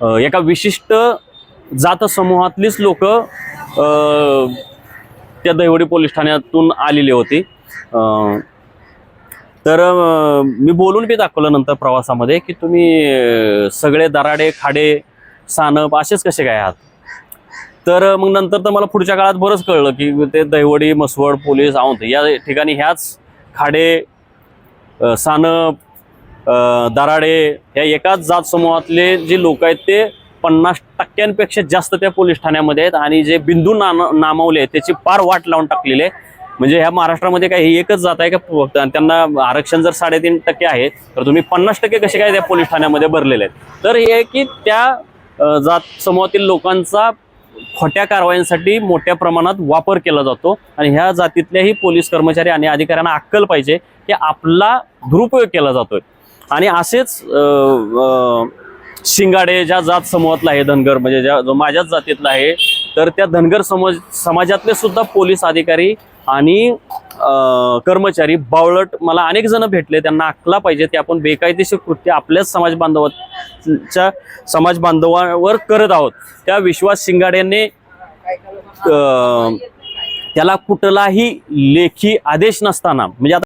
एका विशिष्ट जात समूहातलीच लोक त्या दहिवडी पोलीस ठाण्यातून आलेली होती। तर मी बोलून बी दाखवलं नंतर प्रवासामध्ये की तुम्ही सगळे दराडे खाडे सानप असेच कसे काय आहात। तर मग नंतर तर मला पुढच्या काळात बरंच कळलं की ते दहिवडी मसवड पोलीस औंध या ठिकाणी ह्याच खाडे सानप दराडे या एकाच जात समूहातले जे लोक आहेत ते 50% जास्त त्या पोलीस ठाण्यामध्ये आहेत आणि जे बिंदू नामावले आहेत त्याची पार वाट लावून टाकलेली आहे। म्हणजे ह्या महाराष्ट्रामध्ये काय ही एकच जात आहे का त्यांना आरक्षण जर 3.5% आहे तर तुम्ही 50% कसे काय त्या पोलीस ठाण्यामध्ये भरलेले आहेत। तर हे की त्या जात समूहातील लोकांचा खोट्या कारवायांसाठी मोठ्या प्रमाणात वापर केला जातो आणि ह्या जातीतल्याही पोलीस कर्मचारी आणि अधिकाऱ्यांना अक्कल पाहिजे की आपला दुरुपयोग केला जातोय। आणि असेच शिंगाडे ज्या जात समूहातला आहे धनगर म्हणजे जो माझ्याच जातीतला आहे तर त्या धनगर समाजातले सुद्धा पोलीस अधिकारी आणि कर्मचारी बावळट मला अनेक जण भेटले। त्यांना अक्कला पाहिजे की आपण बेकायदेशीर कृत्य आपल्याच समाज बांधवांवर करत आहोत। त्या विश्वास शिंगाड्यांनी त्याला कुठलाही लेखी आदेश नसताना म्हणजे